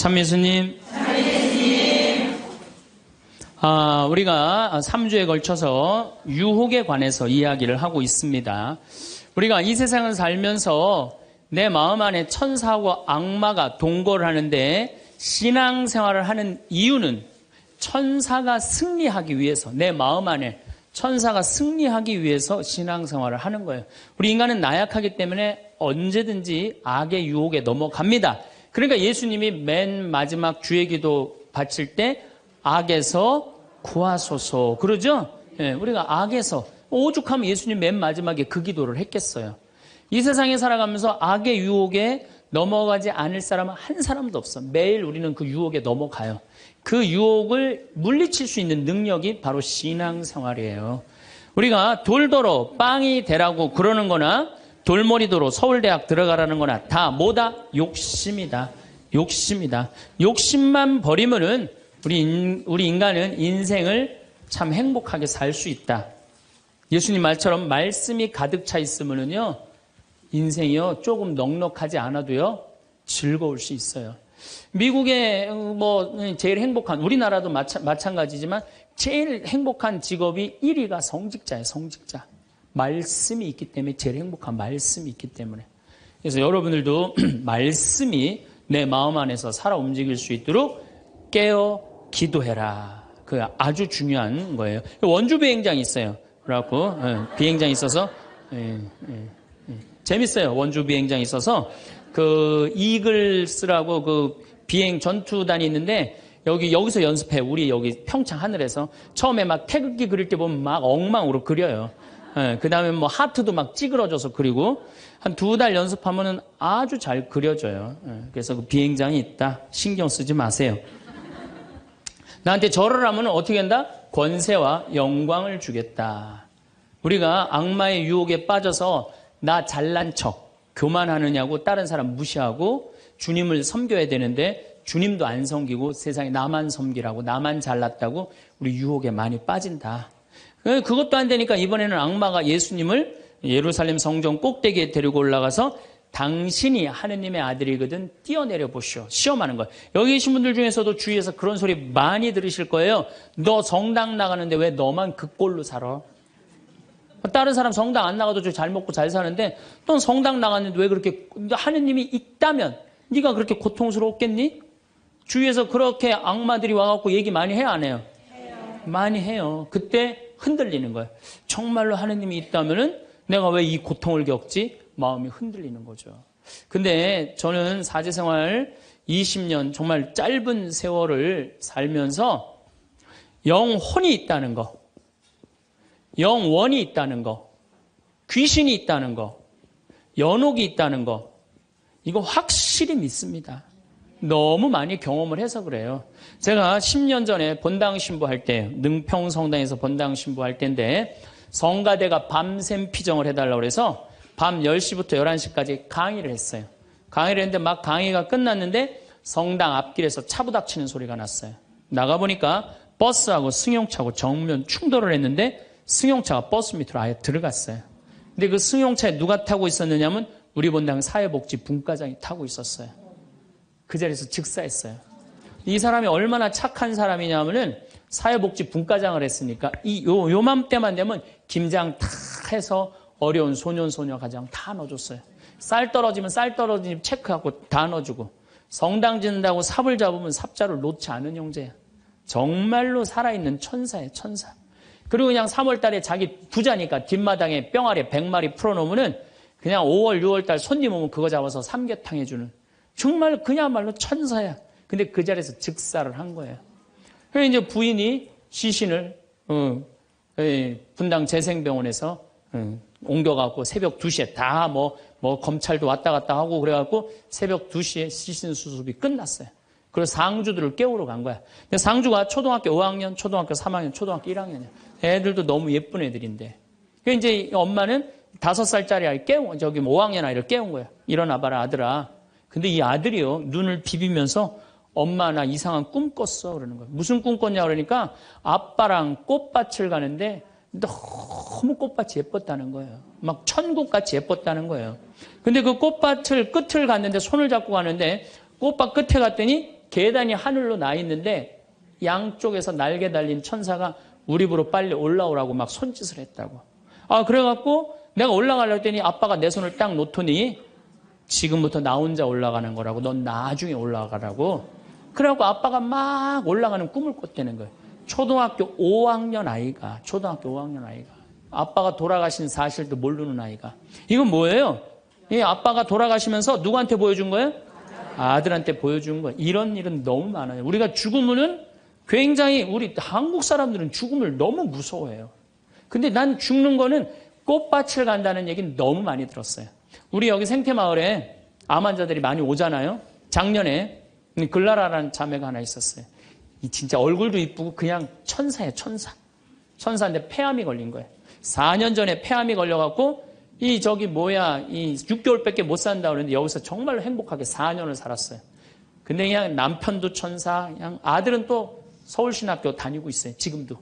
참예수님. 우리가 3주에 걸쳐서 유혹에 관해서 이야기를 하고 있습니다. 우리가 이 세상을 살면서 내 마음 안에 천사하고 악마가 동거를 하는데 신앙생활을 하는 이유는 천사가 승리하기 위해서, 내 마음 안에 천사가 승리하기 위해서 신앙생활을 하는 거예요. 우리 인간은 나약하기 때문에 언제든지 악의 유혹에 넘어갑니다. 그러니까 예수님이 맨 마지막 주의 기도 바칠 때 악에서 구하소서 그러죠? 예, 우리가 악에서, 오죽하면 예수님 맨 마지막에 그 기도를 했겠어요. 이 세상에 살아가면서 악의 유혹에 넘어가지 않을 사람은 한 사람도 없어. 매일 우리는 그 유혹에 넘어가요. 그 유혹을 물리칠 수 있는 능력이 바로 신앙생활이에요. 우리가 돌도로 빵이 되라고 그러는 거나 돌머리도로 서울대학 들어가라는 거나 다 뭐다? 욕심이다. 욕심이다. 욕심만 버리면은 우리 인간은 인생을 참 행복하게 살 수 있다. 예수님 말처럼 말씀이 가득 차 있으면은요, 인생이요, 조금 넉넉하지 않아도요, 즐거울 수 있어요. 미국의 제일 행복한, 우리나라도 마찬가지지만 제일 행복한 직업이 1위가 성직자예요, 성직자. 말씀이 있기 때문에 제일 행복한 말씀이 있기 때문에. 그래서 여러분들도 말씀이 내 마음 안에서 살아 움직일 수 있도록 깨어 기도해라. 그 아주 중요한 거예요. 원주 비행장이 있어요. 그래갖고 비행장이 있어서 재밌어요. 원주 비행장이 있어서 그 이글스라고 그 비행 전투단이 있는데 여기서 연습해. 우리 여기 평창 하늘에서 처음에 막 태극기 그릴 때 보면 막 엉망으로 그려요. 그 다음에 뭐 하트도 막 찌그러져서 그리고 한 2달 연습하면은 아주 잘 그려져요. 그래서 그 비행장이 있다. 신경 쓰지 마세요. 나한테 절을 하면 어떻게 한다? 권세와 영광을 주겠다. 우리가 악마의 유혹에 빠져서 나 잘난 척, 교만하느냐고 다른 사람 무시하고 주님을 섬겨야 되는데 주님도 안 섬기고 세상에 나만 섬기라고, 나만 잘났다고 우리 유혹에 많이 빠진다. 그것도 안 되니까 이번에는 악마가 예수님을 예루살렘 성전 꼭대기에 데리고 올라가서 당신이 하느님의 아들이거든 뛰어내려 보시오. 시험하는 거예요. 여기 계신 분들 중에서도 주위에서 그런 소리 많이 들으실 거예요. 너 성당 나가는데 왜 너만 그 꼴로 살아? 다른 사람 성당 안 나가도 잘 먹고 잘 사는데 넌 성당 나갔는데 왜 그렇게, 하느님이 있다면 네가 그렇게 고통스럽겠니? 주위에서 그렇게 악마들이 와갖고 얘기 많이 해요, 안 해요? 많이 해요. 그때 흔들리는 거예요. 정말로 하느님이 있다면은 내가 왜 이 고통을 겪지? 마음이 흔들리는 거죠. 근데 저는 사제생활 20년 정말 짧은 세월을 살면서 영혼이 있다는 거, 영원이 있다는 거, 귀신이 있다는 거, 연옥이 있다는 거, 이거 확실히 믿습니다. 너무 많이 경험을 해서 그래요. 제가 10년 전에 본당 신부할 때, 능평 성당에서 본당 신부할 때인데 성가대가 밤샘 피정을 해달라고 해서 밤 10시부터 11시까지 강의를 했어요. 강의를 했는데 막 강의가 끝났는데 성당 앞길에서 차 부닥치는 소리가 났어요. 나가보니까 버스하고 승용차하고 정면 충돌을 했는데 승용차가 버스 밑으로 아예 들어갔어요. 근데 그 승용차에 누가 타고 있었느냐면 우리 본당 사회복지 분과장이 타고 있었어요. 그 자리에서 즉사했어요. 이 사람이 얼마나 착한 사람이냐면은 사회복지 분과장을 했으니까 요맘때만 되면 김장 다 해서 어려운 소년, 소녀 가정 다 넣어줬어요. 쌀 떨어지면 쌀 떨어지면 체크하고 다 넣어주고, 성당 짓는다고 삽을 잡으면 삽자를 놓지 않은 형제야. 정말로 살아있는 천사예요, 천사. 그리고 그냥 3월 달에 자기 부자니까 뒷마당에 뿅아리 100마리 풀어놓으면은 그냥 5월, 6월 달 손님 오면 그거 잡아서 삼계탕 해주는, 정말 그야말로 천사야. 근데 그 자리에서 즉사를 한 거예요. 그래서 이제 부인이 시신을 분당 재생병원에서 옮겨갖고 새벽 2시에 다 검찰도 왔다 갔다 하고 그래갖고 새벽 2시에 시신 수습이 끝났어요. 그래서 상주들을 깨우러 간 거야. 근데 상주가 초등학교 5학년, 초등학교 3학년, 초등학교 1학년이야. 애들도 너무 예쁜 애들인데. 그래서 이제 엄마는 5살짜리 아이 5학년 아이를 깨운 거야. 일어나봐라, 아들아. 근데 이 아들이요, 눈을 비비면서 엄마 나 이상한 꿈 꿨어. 그러는 거야. 무슨 꿈 꿨냐 그러니까 아빠랑 꽃밭을 가는데 너무 꽃밭이 예뻤다는 거예요. 막 천국같이 예뻤다는 거예요. 근데 그 꽃밭을 끝을 갔는데 손을 잡고 가는데 꽃밭 끝에 갔더니 계단이 하늘로 나 있는데 양쪽에서 날개 달린 천사가 우리 집으로 빨리 올라오라고 막 손짓을 했다고. 그래갖고 내가 올라가려고 했더니 아빠가 내 손을 딱 놓더니 지금부터 나 혼자 올라가는 거라고. 넌 나중에 올라가라고. 그래갖고 아빠가 막 올라가는 꿈을 꿨다는 거예요. 초등학교 5학년 아이가. 아빠가 돌아가신 사실도 모르는 아이가. 이건 뭐예요? 이 아빠가 돌아가시면서 누구한테 보여준 거예요? 아들한테 보여준 거예요. 이런 일은 너무 많아요. 우리가 죽으면은 굉장히 우리 한국 사람들은 죽음을 너무 무서워해요. 근데 난 죽는 거는 꽃밭을 간다는 얘기는 너무 많이 들었어요. 우리 여기 생태마을에 암 환자들이 많이 오잖아요. 작년에 글라라라는 자매가 하나 있었어요. 진짜 얼굴도 이쁘고 그냥 천사예요, 천사. 천사인데 폐암이 걸린 거예요. 4년 전에 폐암이 걸려갖고 이 6개월밖에 못 산다 그러는데 여기서 정말로 행복하게 4년을 살았어요. 근데 그냥 남편도 천사, 그냥 아들은 또 서울신학교 다니고 있어요. 지금도.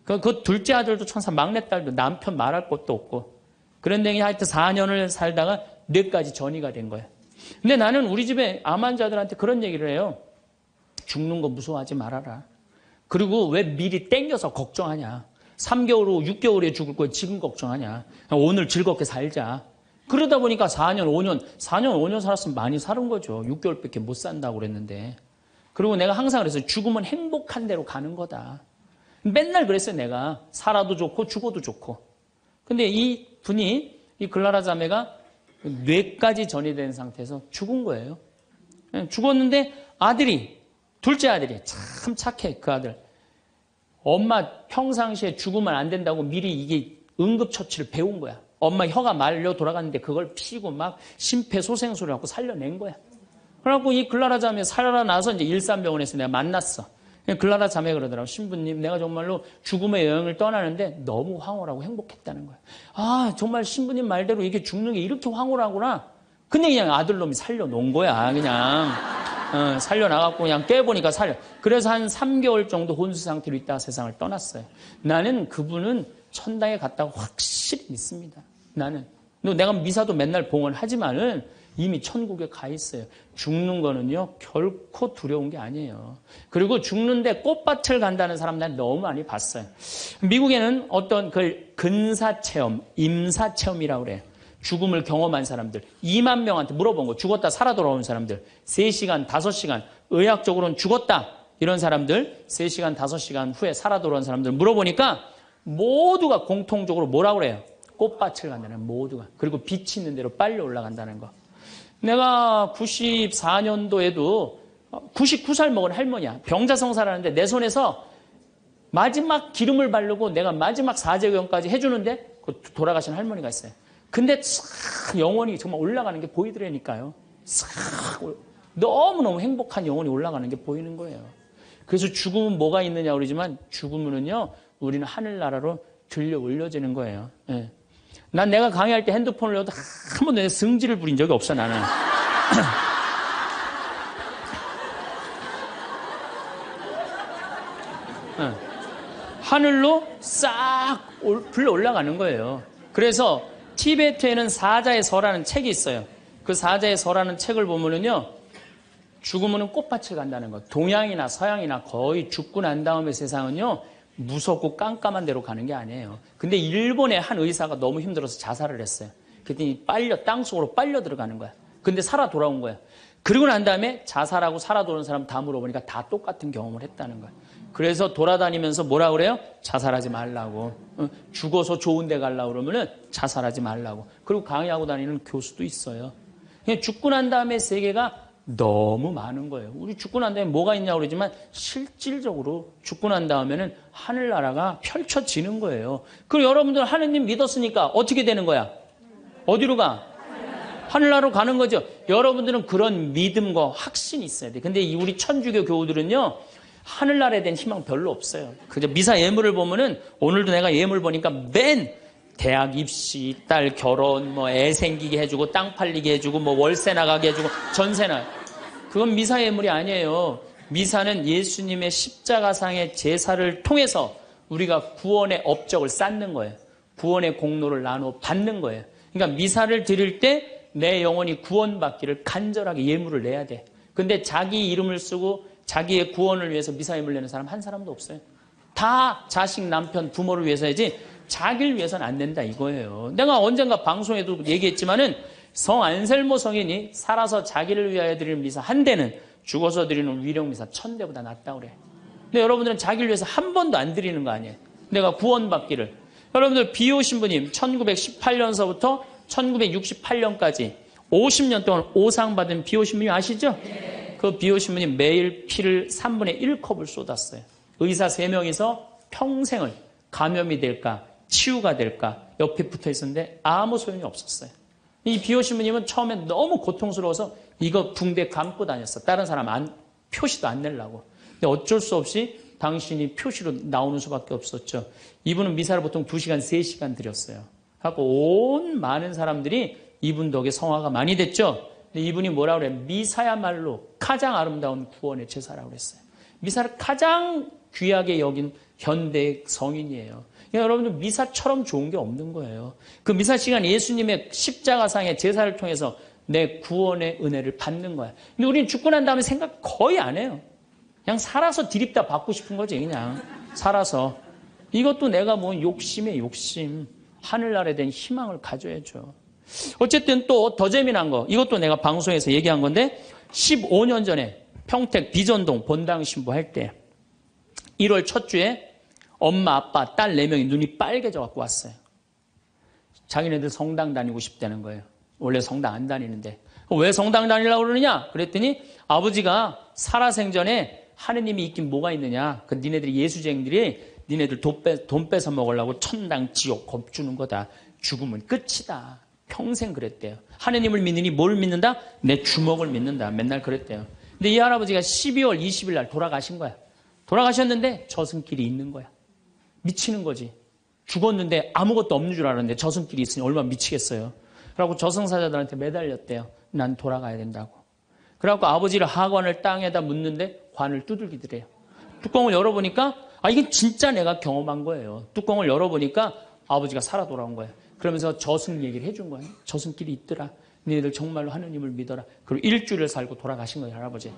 그 둘째 아들도 천사, 막내딸도 남편 말할 것도 없고. 그런데 하여튼 4년을 살다가 뇌까지 전이가 된 거예요. 근데 나는 우리 집에 암 환자들한테 그런 얘기를 해요. 죽는 거 무서워하지 말아라. 그리고 왜 미리 땡겨서 걱정하냐. 3개월 후 6개월에 죽을 거야 지금 걱정하냐. 오늘 즐겁게 살자. 그러다 보니까 4년 5년 살았으면 많이 사는 거죠. 6개월밖에 못 산다고 그랬는데. 그리고 내가 항상 그랬어요. 죽으면 행복한 대로 가는 거다. 맨날 그랬어요. 내가 살아도 좋고 죽어도 좋고. 근데 이 분이, 이 글라라 자매가 뇌까지 전이된 상태에서 죽은 거예요. 죽었는데 둘째 아들이 참 착해. 그 아들. 엄마 평상시에 죽으면 안 된다고 미리 이게 응급처치를 배운 거야. 엄마 혀가 말려 돌아갔는데 그걸 피고 막 심폐소생술을 하고 살려낸 거야. 그래갖고 이 글라라 자매 살아나서 이제 일산병원에서 내가 만났어. 글라라 자매 그러더라고. 신부님, 내가 정말로 죽음의 여행을 떠나는데 너무 황홀하고 행복했다는 거야. 정말 신부님 말대로 이게 죽는 게 이렇게 황홀하구나. 근데 그냥 아들놈이 살려놓은 거야. 그냥 살려나갔고 그냥 깨보니까 그래서 한 3개월 정도 혼수 상태로 있다가 세상을 떠났어요. 나는 그분은 천당에 갔다고 확실히 믿습니다. 나는. 내가 미사도 맨날 봉헌하지만은 이미 천국에 가 있어요. 죽는 거는요, 결코 두려운 게 아니에요. 그리고 죽는데 꽃밭을 간다는 사람 난 너무 많이 봤어요. 미국에는 어떤 근사체험, 임사체험이라고 그래요. 죽음을 경험한 사람들 2만 명한테 물어본 거. 죽었다 살아 돌아온 사람들 3시간, 5시간 의학적으로는 죽었다 이런 사람들 3시간, 5시간 후에 살아 돌아온 사람들 물어보니까 모두가 공통적으로 뭐라고 그래요? 꽃밭을 간다는 모두가. 그리고 빛이 있는 대로 빨리 올라간다는 거. 내가 94년도에도 99살 먹은 할머니야. 병자성사라는데 내 손에서 마지막 기름을 바르고 내가 마지막 사제경까지 해주는데 돌아가신 할머니가 있어요. 근데 싹 영혼이 정말 올라가는 게 보이더라니까요. 싹 너무너무 행복한 영혼이 올라가는 게 보이는 거예요. 그래서 죽음은 뭐가 있느냐 그러지만 죽으면은요 우리는 하늘나라로 들려 올려지는 거예요. 예. 난 내가 강의할 때 핸드폰을 넣어도 한 번도 승질을 부린 적이 없어 나는. 하늘로 싹 불러 올라가는 거예요. 그래서 티베트에는 사자의 서라는 책이 있어요. 그 사자의 서라는 책을 보면은요, 죽으면은 꽃밭을 간다는 거. 동양이나 서양이나 거의 죽고 난 다음에 세상은요, 무섭고 깜깜한 데로 가는 게 아니에요. 근데 일본의 한 의사가 너무 힘들어서 자살을 했어요. 그랬더니 땅속으로 빨려 들어가는 거야. 근데 살아 돌아온 거야. 그리고 난 다음에 자살하고 살아 돌아온 사람 다 물어보니까 다 똑같은 경험을 했다는 거야. 그래서 돌아다니면서 뭐라 그래요? 자살하지 말라고. 죽어서 좋은 데 가려고 그러면은 자살하지 말라고. 그리고 강의하고 다니는 교수도 있어요. 죽고 난 다음에 세계가 너무 많은 거예요. 우리 죽고 난 다음에 뭐가 있냐고 그러지만 실질적으로 죽고 난 다음에는 하늘나라가 펼쳐지는 거예요. 그리고 여러분들 하느님 믿었으니까 어떻게 되는 거야? 어디로 가? 하늘나라로 가는 거죠. 여러분들은 그런 믿음과 확신이 있어야 돼. 근데 우리 천주교 교우들은요, 하늘나라에 대한 희망 별로 없어요. 그저 미사 예물을 보면은 오늘도 내가 예물 보니까 맨 대학 입시, 딸 결혼, 애 생기게 해주고 땅 팔리게 해주고 월세 나가게 해주고 전세 나. 그건 미사 예물이 아니에요. 미사는 예수님의 십자가상의 제사를 통해서 우리가 구원의 업적을 쌓는 거예요. 구원의 공로를 나누어 받는 거예요. 그러니까 미사를 드릴 때 내 영혼이 구원받기를 간절하게 예물을 내야 돼. 근데 자기 이름을 쓰고 자기의 구원을 위해서 미사임을 내는 사람 한 사람도 없어요. 다 자식, 남편, 부모를 위해서야지 자기를 위해서는 안 된다 이거예요. 내가 언젠가 방송에도 얘기했지만은 성 안셀모 성인이 살아서 자기를 위하여 드리는 미사 한 대는 죽어서 드리는 위령 미사 1000대보다 낫다고 그래. 근데 여러분들은 자기를 위해서 한 번도 안 드리는 거 아니에요. 내가 구원받기를. 여러분들 비오 신부님 1918년서부터 1968년까지 50년 동안 오상받은 비오 신부님 아시죠? 그 비오 신부님 매일 피를 3분의 1컵을 쏟았어요. 의사 3명이서 평생을 감염이 될까 치유가 될까 옆에 붙어 있었는데 아무 소용이 없었어요. 이 비오 신부님은 처음에 너무 고통스러워서 이거 붕대 감고 다녔어. 다른 사람 표시도 안 내려고. 근데 어쩔 수 없이 당신이 표시로 나오는 수밖에 없었죠. 이분은 미사를 보통 2시간, 3시간 드렸어요. 하고 온 많은 사람들이 이분 덕에 성화가 많이 됐죠. 근데 이분이 뭐라고 그래요? 미사야말로 가장 아름다운 구원의 제사라고 그랬어요. 미사를 가장 귀하게 여긴 현대 성인이에요. 그러니까 여러분들 미사처럼 좋은 게 없는 거예요. 그 미사 시간 예수님의 십자가상의 제사를 통해서 내 구원의 은혜를 받는 거야. 근데 우리는 죽고 난 다음에 생각 거의 안 해요. 그냥 살아서 디립다 받고 싶은 거지 그냥 살아서. 이것도 내가 뭐 욕심에 욕심. 하늘나라에 대한 희망을 가져야죠. 어쨌든 또 더 재미난 거 이것도 내가 방송에서 얘기한 건데 15년 전에 평택 비전동 본당 신부할 때 1월 첫 주에 엄마, 아빠, 딸 4명이 눈이 빨개져 갖고 왔어요. 자기네들 성당 다니고 싶다는 거예요. 원래 성당 안 다니는데. 왜 성당 다니려고 그러느냐? 그랬더니 아버지가 살아생전에 하느님이 있긴 뭐가 있느냐? 그 니네들이 예수쟁이들이 니네들 돈 뺏어 먹으려고 천당, 지옥 겁주는 거다. 죽으면 끝이다. 평생 그랬대요. 하느님을 믿느니 뭘 믿는다? 내 주먹을 믿는다. 맨날 그랬대요. 근데 이 할아버지가 12월 20일 날 돌아가신 거야. 돌아가셨는데 저승길이 있는 거야. 미치는 거지. 죽었는데 아무것도 없는 줄 알았는데 저승길이 있으니 얼마나 미치겠어요. 그래갖고 저승사자들한테 매달렸대요. 난 돌아가야 된다고. 그래갖고 아버지를 하관을 땅에다 묻는데 관을 두들기더래요. 뚜껑을 열어보니까 이건 진짜 내가 경험한 거예요. 뚜껑을 열어보니까 아버지가 살아 돌아온 거예요. 그러면서 저승 얘기를 해준 거예요. 저승길이 있더라. 너희들 정말로 하느님을 믿어라. 그리고 일주일을 살고 돌아가신 거예요, 할아버지.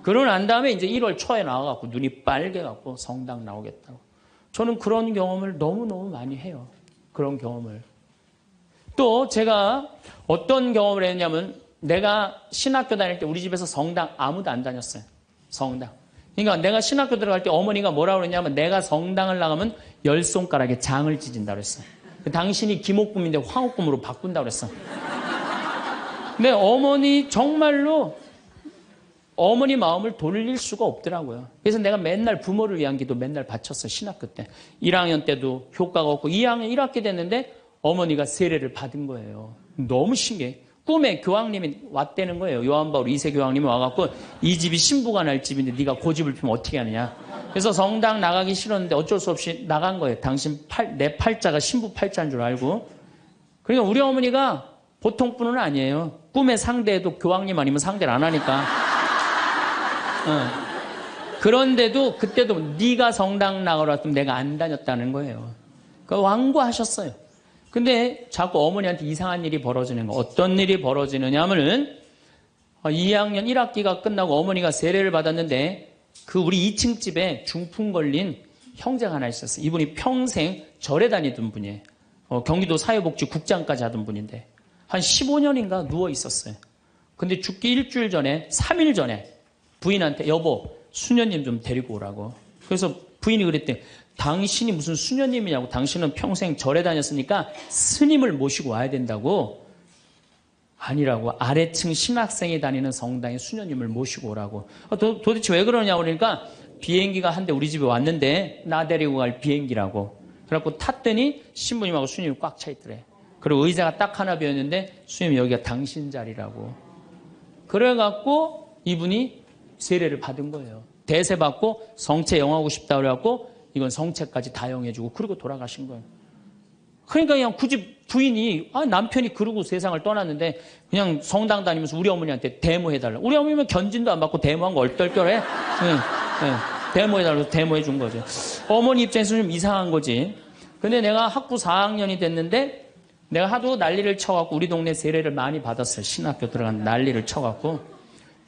그러고 난 다음에 이제 1월 초에 나와갖고 눈이 빨개갖고 성당 나오겠다고. 저는 그런 경험을 너무너무 많이 해요. 그런 경험을. 또 제가 어떤 경험을 했냐면 내가 신학교 다닐 때 우리 집에서 성당 아무도 안 다녔어요. 성당. 그러니까 내가 신학교 들어갈 때 어머니가 뭐라고 그랬냐면 내가 성당을 나가면 10손가락에 장을 찢은다고 그랬어요. 당신이 김옥금인데 황옥금으로 바꾼다고 그랬어. 근데 어머니 정말로 어머니 마음을 돌릴 수가 없더라고요. 그래서 내가 맨날 부모를 위한 기도 맨날 바쳤어요. 신학교 때. 1학년 때도 효과가 없고 2학년 1학기 됐는데 어머니가 세례를 받은 거예요. 너무 신기해. 꿈에 교황님이 왔다는 거예요. 요한바울 2세 교황님이 와갖고 이 집이 신부가 날 집인데 네가 고집을 피면 어떻게 하느냐. 그래서 성당 나가기 싫었는데 어쩔 수 없이 나간 거예요. 당신 내 팔자가 신부 팔자인 줄 알고. 그러니까 우리 어머니가 보통 분은 아니에요. 꿈의 상대에도 교황님 아니면 상대를 안 하니까. 그런데도 그때도 네가 성당 나가라 했더니 내가 안 다녔다는 거예요. 그러니까 완고하셨어요. 근데 자꾸 어머니한테 이상한 일이 벌어지는 거. 어떤 일이 벌어지느냐 하면은 2학년 1학기가 끝나고 어머니가 세례를 받았는데 그 우리 2층 집에 중풍 걸린 형제가 하나 있었어요. 이분이 평생 절에 다니던 분이에요. 경기도 사회복지국장까지 하던 분인데 한 15년인가 누워 있었어요. 근데 죽기 일주일 전에 3일 전에 부인한테 여보 수녀님 좀 데리고 오라고. 그래서 부인이 그랬대. 당신이 무슨 수녀님이냐고. 당신은 평생 절에 다녔으니까 스님을 모시고 와야 된다고. 아니라고. 아래층 신학생이 다니는 성당에 수녀님을 모시고 오라고. 도대체 왜 그러냐고 그러니까 비행기가 한 대 우리 집에 왔는데 나 데리고 갈 비행기라고. 그래갖고 탔더니 신부님하고 수녀님이 꽉 차 있더래. 그리고 의자가 딱 하나 비었는데 수녀님 여기가 당신 자리라고. 그래갖고 이분이 세례를 받은 거예요. 대세 받고 성체 영하고 싶다 그래갖고 이건 성체까지 다 영해주고 그러고 돌아가신 거예요. 그러니까 그냥 굳이 부인이 남편이 그러고 세상을 떠났는데 그냥 성당 다니면서 우리 어머니한테 데모해달라. 우리 어머니는 견진도 안 받고 데모한 거 얼떨결해. 데모해달라고 데모해준 거죠. 어머니 입장에서 좀 이상한 거지. 근데 내가 학부 4학년이 됐는데 내가 하도 난리를 쳐갖고 우리 동네 세례를 많이 받았어요. 신학교 들어간 난리를 쳐갖고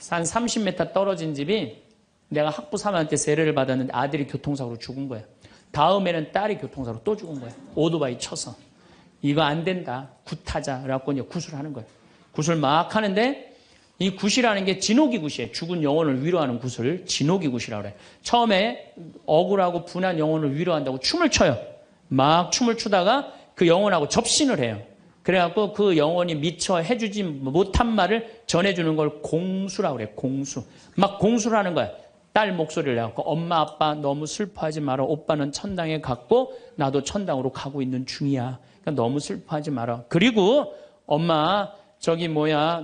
한 30m 떨어진 집이 내가 학부 3학년 때 세례를 받았는데 아들이 교통사고로 죽은 거야. 다음에는 딸이 교통사고로 또 죽은 거야. 오토바이 쳐서. 이거 안 된다. 굿하자. 그래갖고 이제 굿을 하는 거야. 굿을 막 하는데 이 굿이라는 게 진호기 굿이에요. 죽은 영혼을 위로하는 굿을 진호기 굿이라고 그래. 처음에 억울하고 분한 영혼을 위로한다고 춤을 춰요. 막 춤을 추다가 그 영혼하고 접신을 해요. 그래갖고 그 영혼이 미처 해주지 못한 말을 전해주는 걸 공수라고 그래. 공수. 막 공수를 하는 거야. 딸 목소리를 내갖고 엄마 아빠 너무 슬퍼하지 마라. 오빠는 천당에 갔고 나도 천당으로 가고 있는 중이야. 그러니까 너무 슬퍼하지 마라. 그리고 엄마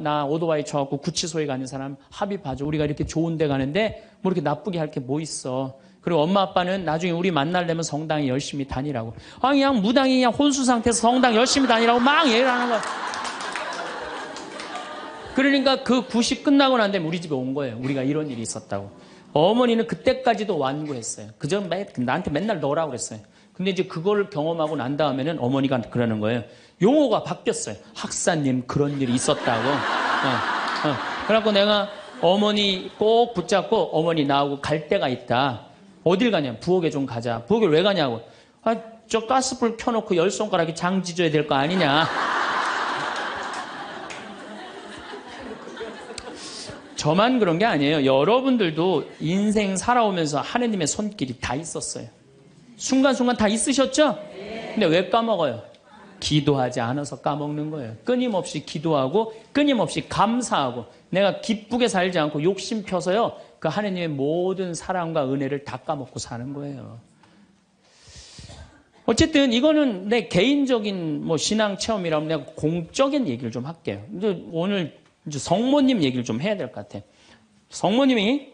나 오토바이 쳐갖고 구치소에 가는 사람 합의 봐줘. 우리가 이렇게 좋은 데 가는데 뭐 이렇게 나쁘게 할 게 뭐 있어. 그리고 엄마 아빠는 나중에 우리 만나려면 성당에 열심히 다니라고. 그냥 무당이 그냥 혼수 상태에서 성당 열심히 다니라고 막 얘기를 하는 거야. 그러니까 그 굿이 끝나고 난 다음에 우리 집에 온 거예요. 우리가 이런 일이 있었다고. 어머니는 그때까지도 완고했어요. 그저 나한테 맨날 너라고 그랬어요. 근데 이제 그걸 경험하고 난 다음에는 어머니가 그러는 거예요. 용어가 바뀌었어요. 학사님 그런 일이 있었다고. 그래갖고 내가 어머니 꼭 붙잡고 어머니 나하고 갈 데가 있다. 어딜 가냐? 부엌에 좀 가자. 부엌에 왜 가냐고. 저 가스불 켜놓고 10손가락이 장 지져야 될 거 아니냐. 저만 그런 게 아니에요. 여러분들도 인생 살아오면서 하느님의 손길이 다 있었어요. 순간순간 다 있으셨죠? 근데 왜 까먹어요? 기도하지 않아서 까먹는 거예요. 끊임없이 기도하고 끊임없이 감사하고 내가 기쁘게 살지 않고 욕심 펴서요. 그 하느님의 모든 사랑과 은혜를 다 까먹고 사는 거예요. 어쨌든 이거는 내 개인적인 신앙 체험이라면 내가 공적인 얘기를 좀 할게요. 이제 오늘 이제 성모님 얘기를 좀 해야 될 것 같아요. 성모님이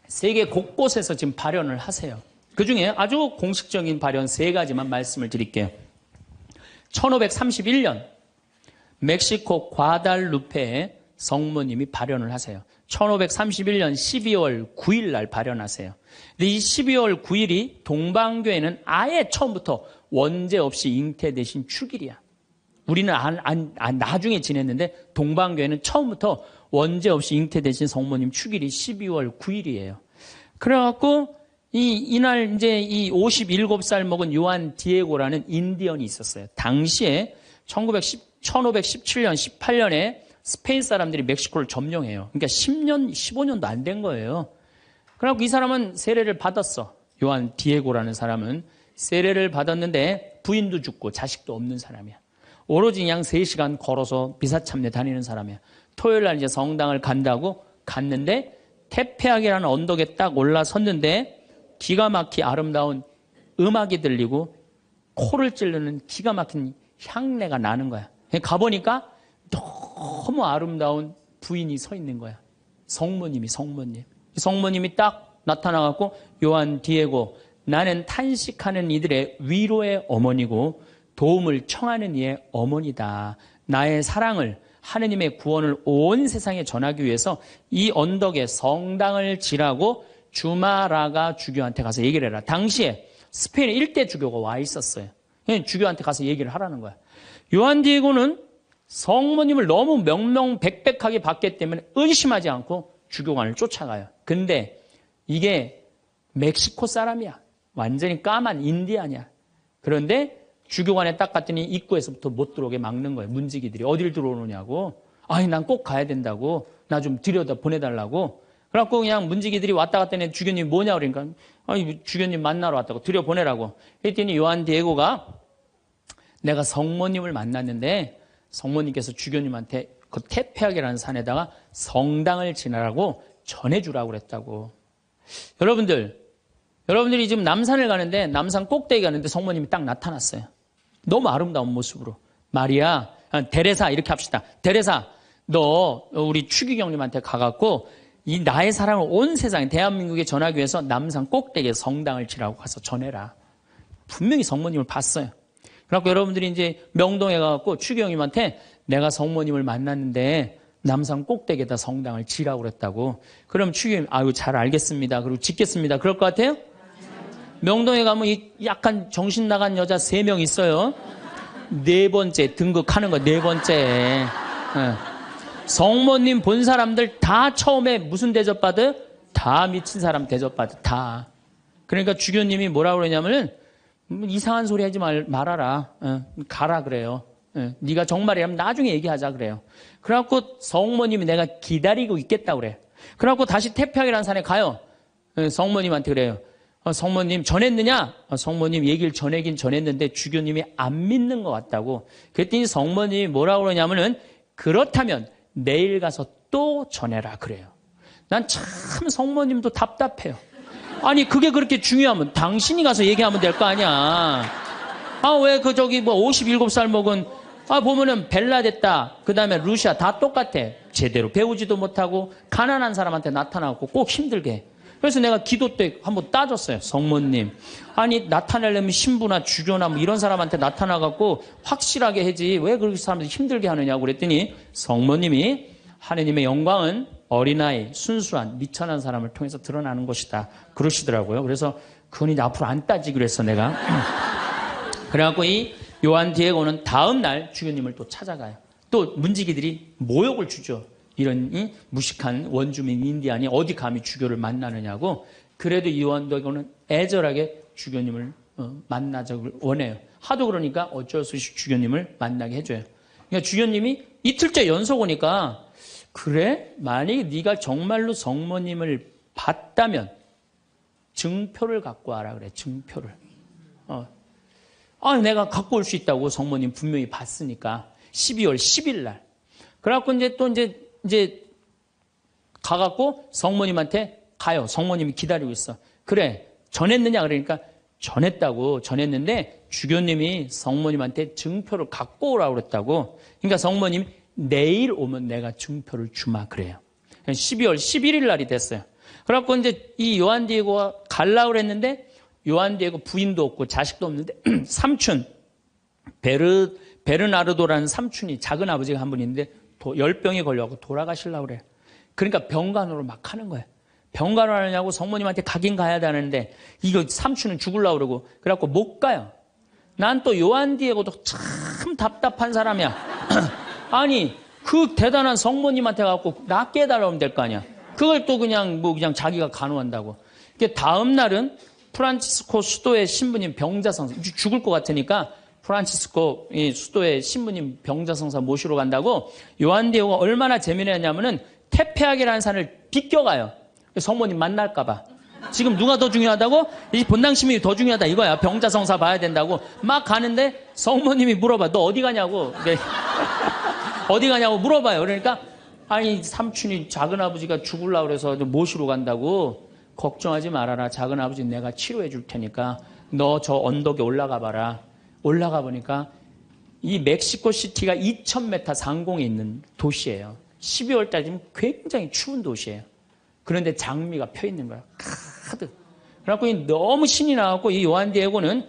세계 곳곳에서 지금 발현을 하세요. 그 중에 아주 공식적인 발현 3가지만 말씀을 드릴게요. 1531년 멕시코 과달루페에 성모님이 발현을 하세요. 1531년 12월 9일 날 발현하세요. 근데 이 12월 9일이 동방교회는 아예 처음부터 원죄 없이 잉태되신 축일이야. 우리는 나중에 지냈는데 동방교회는 처음부터 원죄 없이 잉태되신 성모님 축일이 12월 9일이에요. 그래갖고 이날 이제 이 57살 먹은 요한 디에고라는 인디언이 있었어요. 당시에 1517년, 18년에 스페인 사람들이 멕시코를 점령해요. 그러니까 10년, 15년도 안 된 거예요. 그래갖고 이 사람은 세례를 받았어. 요한 디에고라는 사람은 세례를 받았는데 부인도 죽고 자식도 없는 사람이야. 오로지 그냥 3시간 걸어서 비사참내 다니는 사람이야. 토요일 날 이제 성당을 간다고 갔는데 테페악이라는 언덕에 딱 올라섰는데 기가 막히 아름다운 음악이 들리고 코를 찌르는 기가 막힌 향내가 나는 거야. 가보니까 너무 아름다운 부인이 서 있는 거야. 성모님. 성모님이 딱 나타나갖고 요한 디에고 나는 탄식하는 이들의 위로의 어머니고 도움을 청하는 이의 어머니다. 나의 사랑을 하느님의 구원을 온 세상에 전하기 위해서 이 언덕에 성당을 지라고 주마라가 주교한테 가서 얘기를 해라. 당시에 스페인에 1대 주교가 와 있었어요. 주교한테 가서 얘기를 하라는 거야. 요한 디에고는 성모님을 너무 명명백백하게 봤기 때문에 의심하지 않고 주교관을 쫓아가요. 근데 이게 멕시코 사람이야. 완전히 까만 인디안이야. 그런데 주교관에 딱 갔더니 입구에서부터 못 들어오게 막는 거예요. 문지기들이 어딜 들어오느냐고. 아니 난 꼭 가야 된다고. 나 좀 들여다 보내달라고. 그래갖고 그냥 문지기들이 왔다 갔다 했는데 주교님 뭐냐 그러니까 아니 주교님 만나러 왔다고 들여보내라고. 그랬더니 요한 디에고가 내가 성모님을 만났는데 성모님께서 주교님한테 그 테페악이라는 산에다가 성당을 지나라고 전해주라고 그랬다고. 여러분들이 지금 남산을 가는데 남산 꼭대기 가는데 성모님이 딱 나타났어요. 너무 아름다운 모습으로. 마리아, 데레사 이렇게 합시다. 데레사 너 우리 추기경님한테 가갖고 이 나의 사랑을 온 세상에 대한민국에 전하기 위해서 남산 꼭대기에 성당을 지라고 가서 전해라. 분명히 성모님을 봤어요. 그래갖고 여러분들이 이제 명동에 가갖고 추기경님한테 내가 성모님을 만났는데 남산 꼭대기에다 성당을 지라고 그랬다고. 그럼 추기경님 아유 잘 알겠습니다. 그리고 짓겠습니다. 그럴 것 같아요? 명동에 가면 약간 정신 나간 여자 3명 있어요. 4번째 등극하는 거 4번째. 성모님 본 사람들 다 처음에 무슨 대접 받아요? 다 미친 사람 대접받아. 다. 그러니까 주교님이 뭐라고 그러냐면은 이상한 소리 하지 말아라. 가라 그래요. 네가 정말이라면 나중에 얘기하자 그래요. 그래갖고 성모님이 내가 기다리고 있겠다 그래. 그래갖고 다시 태평이라는 산에 가요. 성모님한테 그래요. 성모님 전했느냐? 성모님 얘기를 전하긴 전했는데 주교님이 안 믿는 것 같다고. 그랬더니 성모님이 뭐라고 그러냐면은 그렇다면 내일 가서 또 전해라 그래요. 난 참 성모님도 답답해요. 아니 그게 그렇게 중요하면 당신이 가서 얘기하면 될 거 아니야. 왜 그 저기 뭐 57살 먹은 보면은 벨라 됐다. 그 다음에 루시아 다 똑같아. 제대로 배우지도 못하고 가난한 사람한테 나타나고 꼭 힘들게 해. 그래서 내가 기도 때 한번 따졌어요. 성모님. 아니 나타내려면 신부나 주교나 뭐 이런 사람한테 나타나갖고 확실하게 해지 왜 그렇게 사람들이 힘들게 하느냐고 그랬더니 성모님이 하느님의 영광은 어린아이, 순수한, 미천한 사람을 통해서 드러나는 것이다. 그러시더라고요. 그래서 그건 이제 앞으로 안 따지기로 했어 내가. 그래갖고 이 요한 디에고는 다음 날 주교님을 또 찾아가요. 또 문지기들이 모욕을 주죠. 이런 무식한 원주민 인디안이 어디 감히 주교를 만나느냐고. 그래도 요한 디에고는 애절하게 주교님을 만나자고 원해요. 하도 그러니까 어쩔 수 없이 주교님을 만나게 해줘요. 그러니까 주교님이 이틀째 연속 오니까 그래? 만약에 네가 정말로 성모님을 봤다면 증표를 갖고 와라 그래. 증표를. 내가 갖고 올 수 있다고. 성모님 분명히 봤으니까. 12월 10일 날. 그래갖고 이제 가갖고 성모님한테 가요. 성모님이 기다리고 있어. 그래. 전했느냐? 그러니까 전했다고. 전했는데 주교님이 성모님한테 증표를 갖고 오라고 그랬다고. 그러니까 성모님이 내일 오면 내가 증표를 주마 그래요. 12월 11일 날이 됐어요. 그래갖고 이제 이 요한 디에고가 가려고 그랬는데 요한 디에고 부인도 없고 자식도 없는데 삼촌 베르나르도라는 삼촌이 작은 아버지가 한 분 있는데 열병에 걸려갖고 돌아가시려고 그래요. 그러니까 병간호를 막 하는 거예요. 병간호 하느냐고 성모님한테 가긴 가야 되는데 이거 삼촌은 죽으려고 그러고 그래갖고 못 가요. 난 또 요한 디에고도 참 답답한 사람이야. 아니 그 대단한 성모님한테 갖고 낫게 해달라고 하면 될 거 아니야. 그걸 또 그냥 자기가 간호한다고. 다음 날은 프란치스코 수도의 신부님 병자성사 죽을 것 같으니까 프란치스코 수도의 신부님 병자성사 모시러 간다고. 요한 디에고가 얼마나 재미있냐면은 테페하게라는 산을 비껴가요. 성모님 만날까 봐. 지금 누가 더 중요하다고? 이 본당심이 더 중요하다 이거야. 병자성사 봐야 된다고 막 가는데 성모님이 물어봐. 너 어디 가냐고. 어디 가냐고 물어봐요. 그러니까 아니 삼촌이 작은아버지가 죽으려고 그래서 모시러 간다고. 걱정하지 말아라. 작은아버지 내가 치료해 줄 테니까 너 저 언덕에 올라가 봐라. 올라가 보니까 이 멕시코 시티가 2000m 상공에 있는 도시예요. 12월 달이면 굉장히 추운 도시예요. 그런데 장미가 펴 있는 거야. 가득. 그래갖고 너무 신이 나갖고 이 요한 디에고는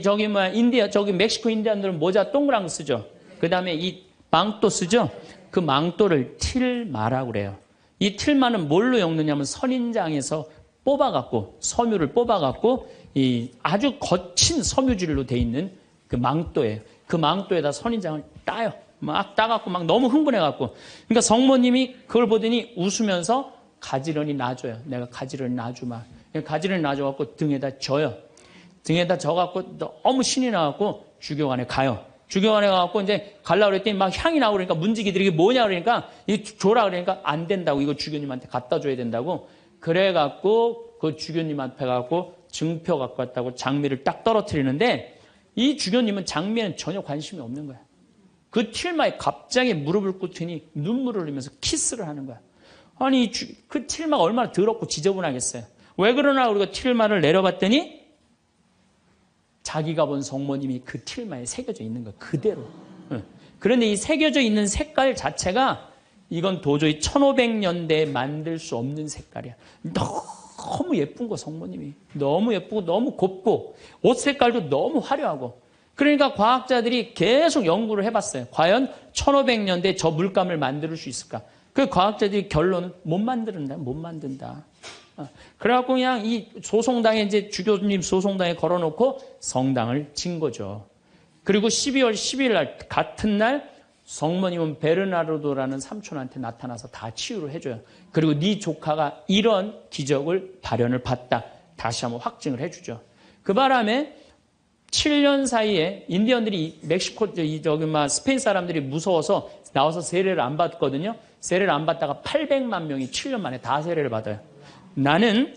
저기 멕시코 인디안들은 모자 동그란 거 쓰죠. 그 다음에 이 망토 쓰죠. 그 망토를 틸마라고 그래요. 이 틸마는 뭘로 엮느냐면 선인장에서 뽑아갖고 섬유를 뽑아갖고 이 아주 거친 섬유질로 돼 있는 그 망토예요. 그 망토에다 선인장을 따요. 막 따갖고 막 너무 흥분해갖고. 그러니까 성모님이 그걸 보더니 웃으면서 가지런히 놔줘요. 내가 가지런히 놔주마. 가지런히 놔줘갖고 등에다 져요. 등에다 져갖고 너무 신이 나갖고 주교관에 가요. 주교관에 가갖고 이제 가려고 그랬더니 막 향이 나고 그러니까 문지기들이 이게 뭐냐 그러니까 이 줘라 그러니까 안 된다고. 이거 주교님한테 갖다 줘야 된다고. 그래갖고 그 주교님 앞에 가갖고 증표 갖고 왔다고 장미를 딱 떨어뜨리는데 이 주교님은 장미에는 전혀 관심이 없는 거야. 그 틸마에 갑자기 무릎을 꿇더니 눈물을 흘리면서 키스를 하는 거야. 아니 그 틸마가 얼마나 더럽고 지저분하겠어요. 왜 그러나 우리가 틸마를 내려봤더니 자기가 본 성모님이 그 틸마에 새겨져 있는 거야. 그대로. 그런데 이 새겨져 있는 색깔 자체가 이건 도저히 1500년대에 만들 수 없는 색깔이야. 너무 예쁜 거 성모님이. 너무 예쁘고 너무 곱고 옷 색깔도 너무 화려하고. 그러니까 과학자들이 계속 연구를 해봤어요. 과연 1500년대에 저 물감을 만들 수 있을까? 그 과학자들이 결론은 못 만든다. 그래갖고 그냥 이 소송당에 이제 주교님 소송당에 걸어놓고 성당을 진 거죠. 그리고 12월 10일 날 같은 날 성모님은 베르나르도라는 삼촌한테 나타나서 다 치유를 해줘요. 그리고 네 조카가 이런 기적을 발현을 봤다. 다시 한번 확증을 해주죠. 그 바람에 7년 사이에 인디언들이 멕시코, 스페인 사람들이 무서워서 나와서 세례를 안 받거든요. 세례를 안 받다가 800만 명이 7년 만에 다 세례를 받아요. 나는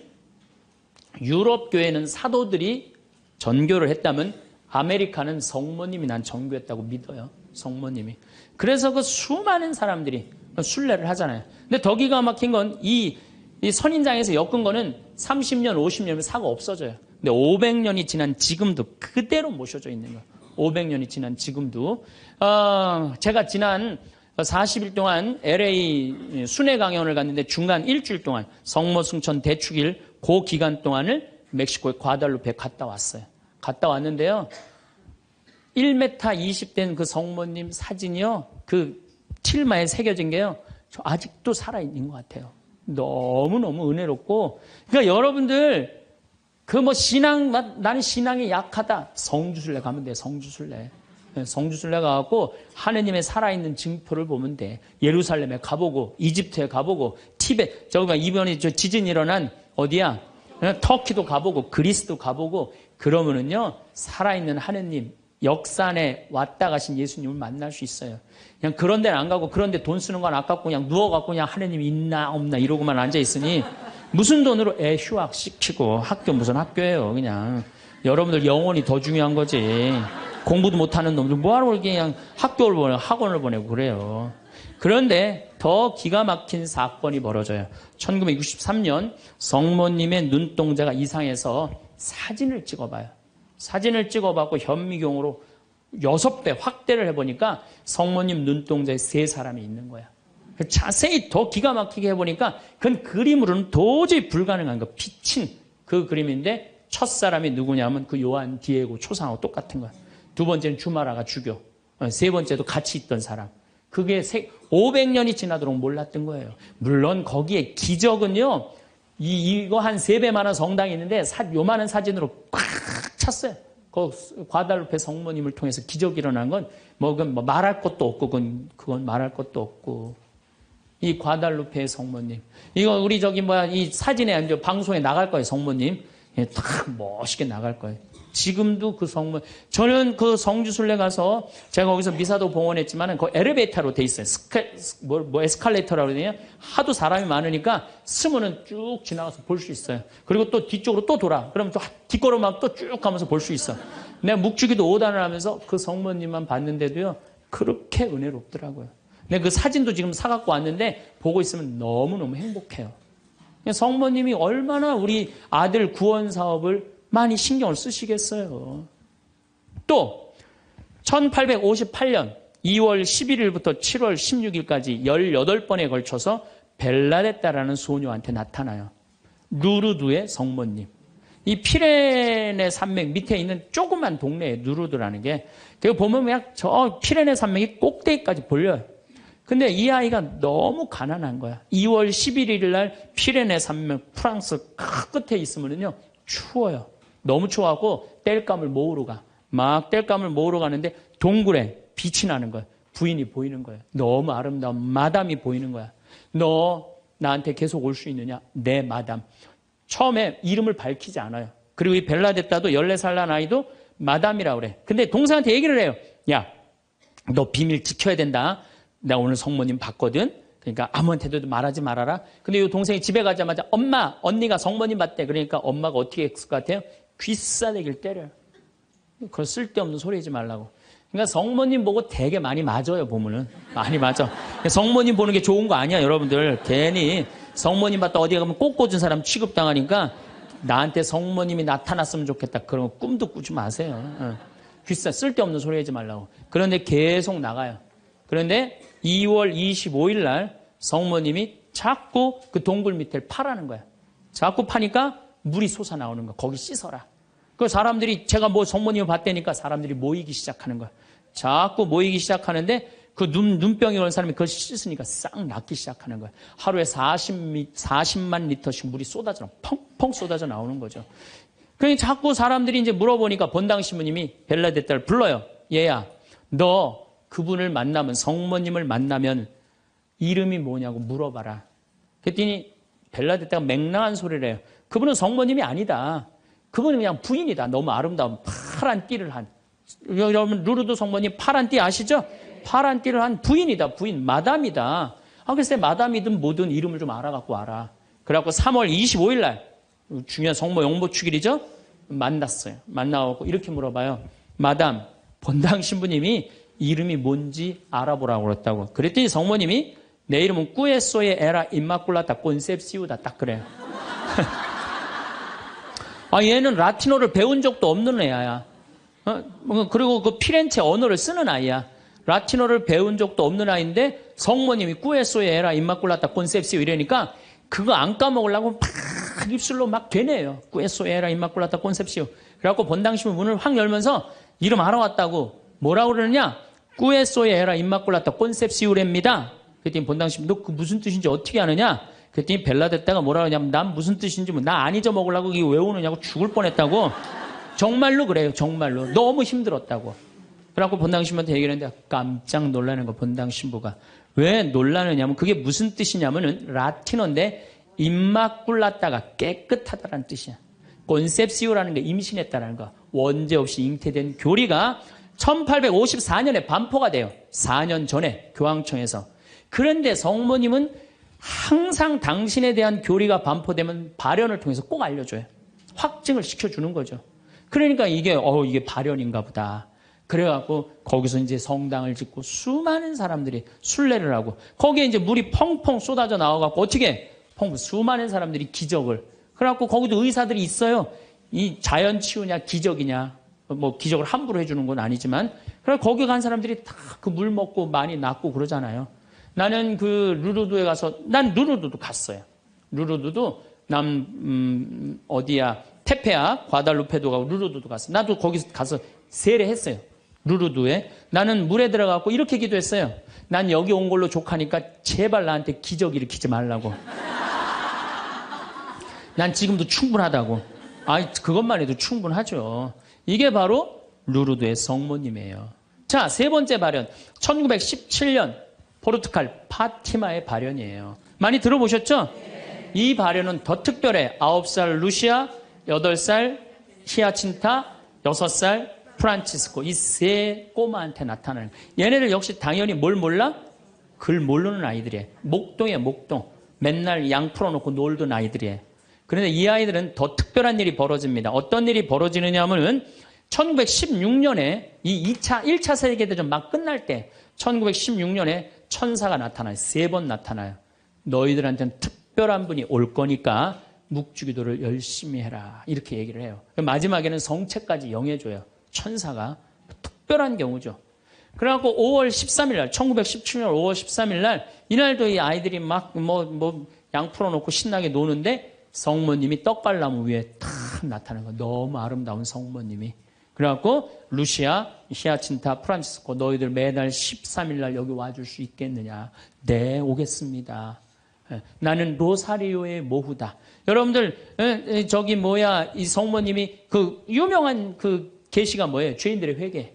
유럽 교회는 사도들이 전교를 했다면 아메리카는 성모님이 난 전교했다고 믿어요. 성모님이. 그래서 그 수많은 사람들이 순례를 하잖아요. 근데 더 기가 막힌 건 이 선인장에서 엮은 거는 30년, 50년이면 사고 없어져요. 근데 500년이 지난 지금도 그대로 모셔져 있는 거예요. 500년이 지난 지금도. 제가 지난 40일 동안 LA 순회 강연을 갔는데 중간 일주일 동안 성모 승천 대축일 그 기간 동안을 멕시코의 과달루페에 갔다 왔어요. 갔다 왔는데요. 1m 20된 그 성모님 사진이요. 그 틸마에 새겨진 게요. 저 아직도 살아있는 것 같아요. 너무너무 은혜롭고. 그러니까 여러분들 나는 신앙이 약하다. 성주순례 가면 돼. 성주순례. 성주순례 가갖고 하느님의 살아있는 증표를 보면 돼. 예루살렘에 가보고 이집트에 가보고 티베트 이번에 지진 일어난 어디야? 터키도 가보고 그리스도 가보고 그러면은요 살아있는 하느님 역사 안에 왔다 가신 예수님을 만날 수 있어요. 그냥 그런 데는 안 가고 그런 데 돈 쓰는 건 아깝고 그냥 누워갖고 그냥 하느님이 있나 없나 이러고만 앉아있으니 무슨 돈으로 애 휴학시키고 학교 무슨 학교예요. 그냥 여러분들 영혼이 더 중요한 거지. 공부도 못하는 놈들 뭐하러 그냥 학교를 보내고 학원을 보내고 그래요. 그런데 더 기가 막힌 사건이 벌어져요. 1963년 성모님의 눈동자가 이상해서 사진을 찍어봐요. 사진을 찍어봤고 현미경으로 6배 확대를 해보니까 성모님 눈동자에 3사람이 있는 거야. 자세히 더 기가 막히게 해보니까 그건 그림으로는 도저히 불가능한 거. 비친 그 그림인데 첫 사람이 누구냐면 그 요한 디에고 초상하고 똑같은 거야. 두 번째는 주마라가 죽여. 세 번째도 같이 있던 사람. 그게 500년이 지나도록 몰랐던 거예요. 물론 거기에 기적은요. 이거 한 3배만한 성당이 있는데 요만한 사진으로 꽉 찼어요. 그 과달루페 성모님을 통해서 기적이 일어난 건 말할 것도 없고 그건 말할 것도 없고. 이 과달루페의 성모님. 이거 우리 이 사진에 이제 방송에 나갈 거예요. 성모님. 딱 멋있게 나갈 거예요. 지금도 그 성모, 저는 그 성주순례 가서 제가 거기서 미사도 봉헌했지만은 그 엘리베이터로 돼 있어요. 에스컬레이터라고 그러네요. 하도 사람이 많으니까 스면은 쭉 지나가서 볼 수 있어요. 그리고 또 뒤쪽으로 또 돌아. 그러면 또 뒷걸음막 또 쭉 가면서 볼 수 있어. 내가 묵주기도 5단을 하면서 그 성모님만 봤는데도요, 그렇게 은혜롭더라고요. 근데 그 사진도 지금 사갖고 왔는데 보고 있으면 너무너무 행복해요. 성모님이 얼마나 우리 아들 구원 사업을 많이 신경을 쓰시겠어요. 또 1858년 2월 11일부터 7월 16일까지 18번에 걸쳐서 벨라데타라는 소녀한테 나타나요. 루르드의 성모님. 이 피레네 산맥 밑에 있는 조그만 동네에 루르드라는 게, 그거 보면 그냥 저 피레네 산맥이 꼭대기까지 보여요. 근데 이 아이가 너무 가난한 거야. 2월 11일 날 피레네 산맥 프랑스 끝에 있으면요 추워요. 너무 추워갖고 땔감을 모으러 가. 막 땔감을 모으러 가는데 동굴에 빛이 나는 거야. 부인이 보이는 거야. 너무 아름다운 마담이 보이는 거야. 너 나한테 계속 올 수 있느냐? 네, 마담. 처음에 이름을 밝히지 않아요. 그리고 이 벨라데타도 14살 난 아이도 마담이라고 그래. 근데 동생한테 얘기를 해요. 야, 너 비밀 지켜야 된다. 내가 오늘 성모님 봤거든. 그러니까 아무한테도 말하지 말아라. 근데 이 동생이 집에 가자마자 엄마, 언니가 성모님 봤대. 그러니까 엄마가 어떻게 했을 것 같아요? 귀싸대기를 때려요. 그걸 쓸데없는 소리 하지 말라고. 그러니까 성모님 보고 되게 많이 맞아요, 보면은. 많이 맞아. 성모님 보는 게 좋은 거 아니야, 여러분들. 괜히 성모님 봤다 어디 가면 꽃 꽂은 사람 취급당하니까 나한테 성모님이 나타났으면 좋겠다. 그런 거 꿈도 꾸지 마세요. 쓸데없는 소리 하지 말라고. 그런데 계속 나가요. 그런데 2월 25일 날 성모님이 자꾸 그 동굴 밑을 파라는 거야. 자꾸 파니까 물이 솟아나오는 거야. 거기 씻어라. 그 사람들이 제가 성모님을 봤다니까 사람들이 모이기 시작하는 거야. 자꾸 모이기 시작하는데 그 눈병이 오는 사람이 그걸 씻으니까 싹 낫기 시작하는 거야. 하루에 40만 리터씩 물이 펑펑 쏟아져 나오는 거죠. 그러니까 자꾸 사람들이 이제 물어보니까 본당 신부님이 벨라데타를 불러요. 얘야, 너 그분을 만나면, 성모님을 만나면 이름이 뭐냐고 물어봐라. 그랬더니 벨라데타가 맹랑한 소리를 해요. 그분은 성모님이 아니다. 그분은 그냥 부인이다. 너무 아름다운 파란 띠를 한. 여러분 루르드 성모님 파란 띠 아시죠? 파란 띠를 한 부인이다. 부인, 마담이다. 글쎄 마담이든 뭐든 이름을 좀 알아갖고 와라. 그래갖고 3월 25일 날 중요한 성모 영모 축일이죠. 만났어요. 만나갖고 이렇게 물어봐요. 마담, 본당 신부님이 이름이 뭔지 알아보라고 그랬다고. 그랬더니 성모님이 내 이름은 꾸에소에 에라 임마꿀라타 콘셉시우다. 딱 그래요. 얘는 라틴어를 배운 적도 없는 애야. 그리고 그 피렌체 언어를 쓰는 아이야. 라틴어를 배운 적도 없는 아이인데 성모님이 꾸에소에 에라 임마꿀라타 콘셉시우 이러니까 그거 안 까먹으려고 막 입술로 막 되네요. 꾸에소에 에라 임마꿀라타 콘셉시우. 그래갖고 본당 신부 문을 확 열면서 이름 알아왔다고. 뭐라고 그러느냐? 꾸에소에 에라 임마꿀라타 콘셉시우랍니다. 그랬더니 본당 신부 너 그 무슨 뜻인지 어떻게 아느냐? 그랬더니 벨라데타가 뭐라 그러냐면 난 무슨 뜻인지 나 안 잊어먹으려고 이게 외우느냐고 죽을 뻔했다고. 정말로 그래요. 정말로. 너무 힘들었다고. 그래갖고 본당 신부한테 얘기를 했는데 깜짝 놀라는 거 본당 신부가. 왜 놀라느냐면 그게 무슨 뜻이냐면은 라틴어인데 임마꿀라타가 깨끗하다라는 뜻이야. 콘셉시오라는 게 임신했다라는 거. 원죄 없이 잉태된 교리가 1854년에 반포가 돼요. 4년 전에 교황청에서. 그런데 성모님은 항상 당신에 대한 교리가 반포되면 발현을 통해서 꼭 알려줘요. 확증을 시켜주는 거죠. 그러니까 이게 발현인가 보다. 그래갖고 거기서 이제 성당을 짓고 수많은 사람들이 순례를 하고 거기에 이제 물이 펑펑 쏟아져 나와갖고 어떻게 수많은 사람들이 기적을. 그래갖고 거기도 의사들이 있어요. 이 자연 치유냐 기적이냐. 뭐 기적을 함부로 해주는 건 아니지만 그래 거기 간 사람들이 다 그 물 먹고 많이 낫고 그러잖아요. 나는 그 루르드에 가서 난 루르드도 갔어요. 루르드도 어디야 테페아 과달루페도 가고 루르드도 갔어. 나도 거기 가서 세례했어요. 루르드에 나는 물에 들어가고 이렇게 기도했어요. 난 여기 온 걸로 족하니까 제발 나한테 기적 일으키지 말라고. 난 지금도 충분하다고. 그것만 해도 충분하죠. 이게 바로 루르드의 성모님이에요. 자, 세 번째 발현. 1917년 포르투갈 파티마의 발현이에요. 많이 들어보셨죠? 이 발현은 더 특별해. 9살 루시아, 8살 히아친타, 6살 프란치스코. 이 세 꼬마한테 나타나는. 얘네들 역시 당연히 뭘 몰라? 글 모르는 아이들이에요. 목동이에요, 목동. 맨날 양 풀어놓고 놀던 아이들이에요. 그런데 이 아이들은 더 특별한 일이 벌어집니다. 어떤 일이 벌어지느냐 하면은 1916년에 이 1차 세계대전 막 끝날 때 1916년에 천사가 나타나요. 3번 나타나요. 너희들한테는 특별한 분이 올 거니까 묵주기도를 열심히 해라. 이렇게 얘기를 해요. 마지막에는 성체까지 영해줘요. 천사가. 특별한 경우죠. 그래갖고 5월 13일 날, 1917년 5월 13일 날, 이날도 이 아이들이 막 양 풀어놓고 신나게 노는데 성모님이 떡갈나무 위에 탁 나타나는 거. 너무 아름다운 성모님이. 그래갖고 루시아, 히아친타, 프란치스코 너희들 매달 13일 날 여기 와줄 수 있겠느냐. 네, 오겠습니다. 나는 로사리오의 모후다. 여러분들 이 성모님이 그 유명한 그 계시가 뭐예요? 죄인들의 회개.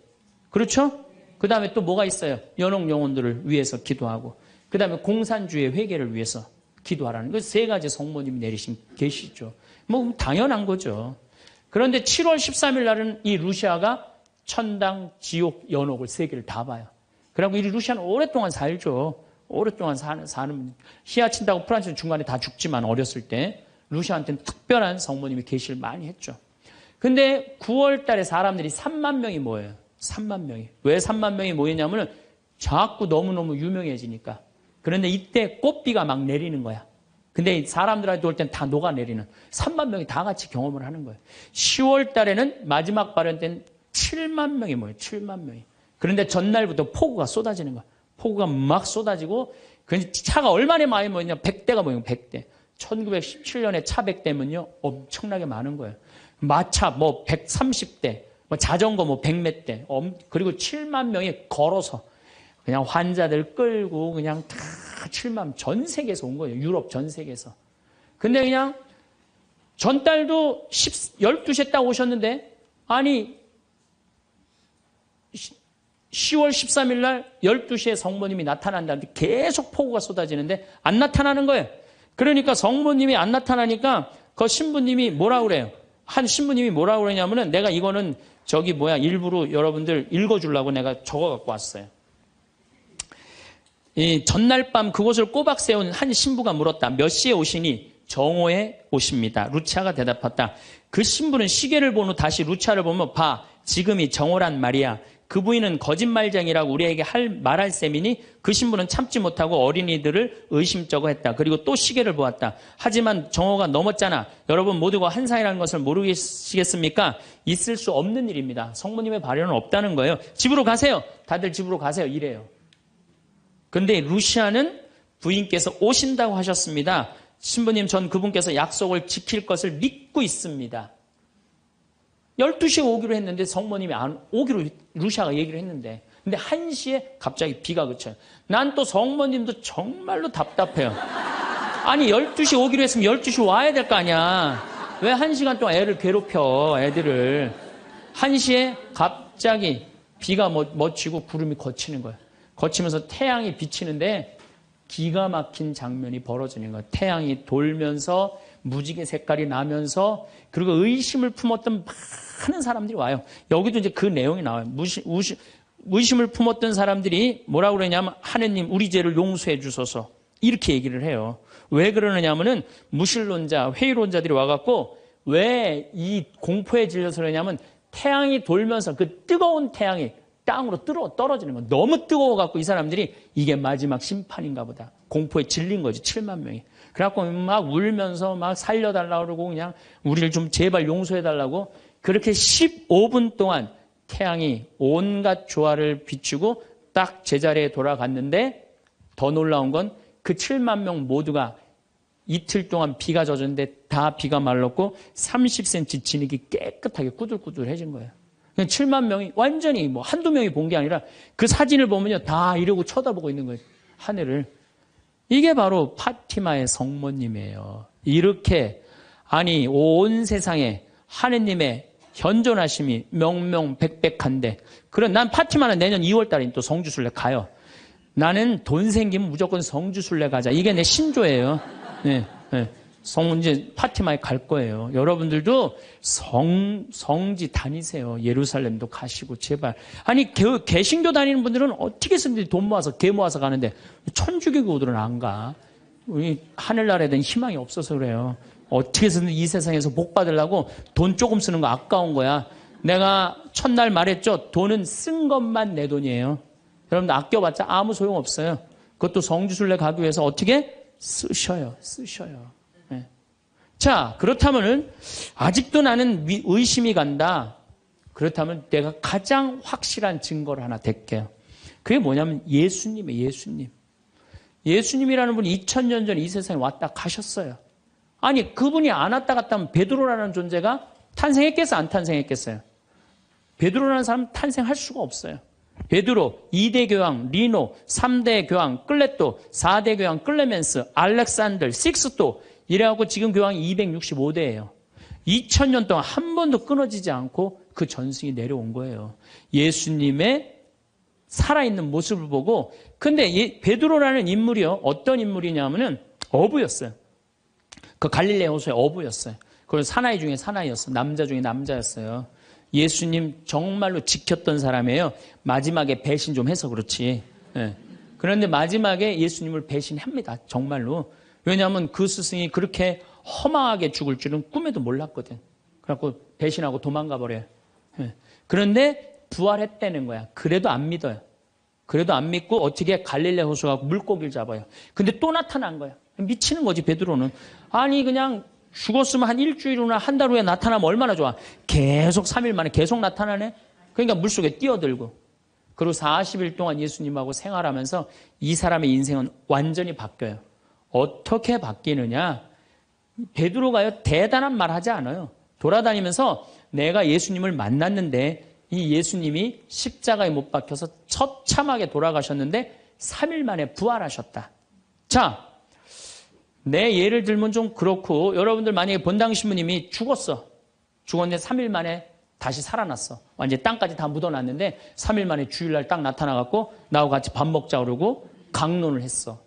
그렇죠? 그 다음에 또 뭐가 있어요? 연옥 영혼들을 위해서 기도하고 그 다음에 공산주의 회개를 위해서 기도하라는 그 세 가지 성모님이 내리신 계시죠. 뭐 당연한 거죠. 그런데 7월 13일 날은 이 루시아가 천당, 지옥, 연옥을 세 개를 다 봐요. 그리고 이 루시아는 오랫동안 살죠. 오랫동안 사는 히아친타하고 프란치스는 중간에 다 죽지만 어렸을 때 루시아한테는 특별한 성모님이 계시를 많이 했죠. 근데 9월 달에 사람들이 3만 명이 모여요. 3만 명이. 왜 3만 명이 모이냐면 자꾸 너무너무 유명해지니까. 그런데 이때 꽃비가 막 내리는 거야. 근데 사람들한테 올 땐 다 녹아내리는 3만 명이 다 같이 경험을 하는 거예요. 10월 달에는 마지막 발현 때는 7만 명이 모여요. 7만 명이. 그런데 전날부터 폭우가 쏟아지는 거야. 폭우가 막 쏟아지고 차가 얼마나 많이 모였냐. 100대가 모여요. 100대. 1917년에 차 100대면요. 엄청나게 많은 거예요. 마차 130대. 자전거 100몇 대. 그리고 7만 명이 걸어서 그냥 환자들 끌고 그냥 다 7만 전 세계에서 온 거예요. 유럽 전 세계에서. 근데 그냥 전달도 12시에 딱 오셨는데 아니 10월 13일 날 12시에 성모님이 나타난다는데 계속 폭우가 쏟아지는데 안 나타나는 거예요. 그러니까 성모님이 안 나타나니까 그 신부님이 뭐라 그래요? 한 신부님이 뭐라 그러냐면은 내가 이거는 일부러 여러분들 읽어주려고 내가 적어 갖고 왔어요. 이 전날 밤 그곳을 꼬박 세운 한 신부가 물었다. 몇 시에 오시니? 정오에 오십니다. 루치아가 대답했다. 그 신부는 시계를 본 후 다시 루치아를 보며 봐, 지금이 정오란 말이야. 그 부인은 거짓말쟁이라고 우리에게 말할 셈이니 그 신부는 참지 못하고 어린이들을 의심쩍어 했다. 그리고 또 시계를 보았다. 하지만 정오가 넘었잖아. 여러분 모두가 환상이라는 것을 모르시겠습니까? 있을 수 없는 일입니다. 성모님의 발현은 없다는 거예요. 집으로 가세요. 다들 집으로 가세요. 이래요. 근데 루시아는 부인께서 오신다고 하셨습니다. 신부님, 전 그분께서 약속을 지킬 것을 믿고 있습니다. 12시에 오기로 했는데 성모님이 안 오기로 루시아가 얘기를 했는데 근데 1시에 갑자기 비가 그쳐요. 난 또 성모님도 정말로 답답해요. 아니 12시에 오기로 했으면 12시 와야 될 거 아니야. 왜 1시간 동안 애를 괴롭혀, 애들을. 1시에 갑자기 비가 맺히고 구름이 걷히는 거예요. 걷히면서 태양이 비치는데 기가 막힌 장면이 벌어지는 거예요. 태양이 돌면서 무지개 색깔이 나면서 그리고 의심을 품었던 많은 사람들이 와요. 여기도 이제 그 내용이 나와요. 의심을 품었던 사람들이 뭐라고 그러냐면 하느님 우리 죄를 용서해 주소서 이렇게 얘기를 해요. 왜 그러느냐면은 무신론자, 회의론자들이 와갖고 왜 이 공포에 질려서 그러냐면 태양이 돌면서 그 뜨거운 태양이 땅으로 떨어지는 거. 너무 뜨거워갖고 이 사람들이 이게 마지막 심판인가 보다. 공포에 질린 거지, 7만 명이. 그래갖고 막 울면서 막 살려달라고 그러고 그냥 우리를 좀 제발 용서해달라고 그렇게 15분 동안 태양이 온갖 조화를 비추고 딱 제자리에 돌아갔는데 더 놀라운 건 그 7만 명 모두가 이틀 동안 비가 젖었는데 다 비가 말랐고 30cm 진흙이 깨끗하게 꾸들꾸들해진 거예요. 7만 명이 완전히 한두 명이 본 게 아니라 그 사진을 보면요. 다 이러고 쳐다보고 있는 거예요. 하늘을. 이게 바로 파티마의 성모님이에요. 이렇게 아니 온 세상에 하느님의 현존하심이 명명백백한데 그런 난 파티마는 내년 2월 달에 또 성주순례 가요. 나는 돈 생기면 무조건 성주순례 가자. 이게 내 신조예요. 네, 네. 이제 파티마에 갈 거예요. 여러분들도 성지 다니세요. 예루살렘도 가시고 제발. 아니 개신교 다니는 분들은 어떻게 해서든지 돈 모아서 개 모아서 가는데 천주교들은 안 가. 우리 하늘나라에 대한 희망이 없어서 그래요. 어떻게 해서든 이 세상에서 복 받으려고 돈 조금 쓰는 거 아까운 거야. 내가 첫날 말했죠. 돈은 쓴 것만 내 돈이에요. 여러분들 아껴봤자 아무 소용 없어요. 그것도 성주순례 가기 위해서 어떻게 쓰셔요. 네. 자, 그렇다면은 아직도 나는 의심이 간다. 그렇다면 내가 가장 확실한 증거를 하나 댈게요. 그게 뭐냐면 예수님이에요. 예수님. 예수님이라는 분이 2000년 전에 이 세상에 왔다 가셨어요. 아니 그분이 안 왔다 갔다 하면 베드로라는 존재가 탄생했겠어요? 안 탄생했겠어요? 베드로라는 사람은 탄생할 수가 없어요. 베드로, 2대 교황, 리노, 3대 교황, 클레토, 4대 교황, 클레멘스, 알렉산더, 식스토 이래갖고 지금 교황이 265대예요. 2000년 동안 한 번도 끊어지지 않고 그 전승이 내려온 거예요. 예수님의 살아있는 모습을 보고 근데 베드로라는 인물이요. 어떤 인물이냐면은 어부였어요. 그 갈릴레 호수의 어부였어요. 그리고 사나이 중에 사나이였어요. 남자 중에 남자였어요. 예수님 정말로 지켰던 사람이에요. 마지막에 배신 좀 해서 그렇지. 네. 그런데 마지막에 예수님을 배신합니다. 정말로. 왜냐하면 그 스승이 그렇게 허망하게 죽을 줄은 꿈에도 몰랐거든. 그래갖고 배신하고 도망가 버려요. 네. 그런데 부활했다는 거야. 그래도 안 믿어요. 그래도 안 믿고 어떻게 갈릴레 호수 가고 물고기를 잡아요. 근데 또 나타난 거야. 미치는 거지 베드로는. 아니 그냥 죽었으면 한 일주일 후나 한 달 후에 나타나면 얼마나 좋아. 계속 3일 만에 계속 나타나네. 그러니까 물속에 뛰어들고. 그리고 40일 동안 예수님하고 생활하면서 이 사람의 인생은 완전히 바뀌어요. 어떻게 바뀌느냐. 베드로가요 대단한 말 하지 않아요. 돌아다니면서 내가 예수님을 만났는데 이 예수님이 십자가에 못 박혀서 처참하게 돌아가셨는데 3일 만에 부활하셨다. 자, 내 예를 들면 좀 그렇고 여러분들 만약에 본당 신부님이 죽었는데 3일 만에 다시 살아났어. 완전히 땅까지 다 묻어놨는데 3일 만에 주일날 딱 나타나갖고 나하고 같이 밥 먹자 그러고 강론을 했어.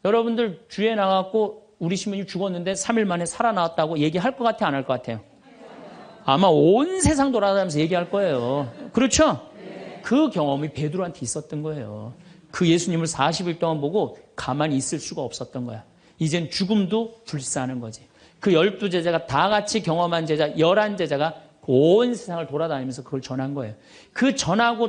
여러분들 주에 나가고 우리 시민이 죽었는데 3일 만에 살아나왔다고 얘기할 것 같아, 안 할 것 같아요? 아마 온 세상 돌아다니면서 얘기할 거예요. 그렇죠? 그 경험이 베드로한테 있었던 거예요. 그 예수님을 40일 동안 보고 가만히 있을 수가 없었던 거야. 이젠 죽음도 불사하는 거지. 그 12제자가 다 같이 경험한 제자 11제자가 온 세상을 돌아다니면서 그걸 전한 거예요. 그 전한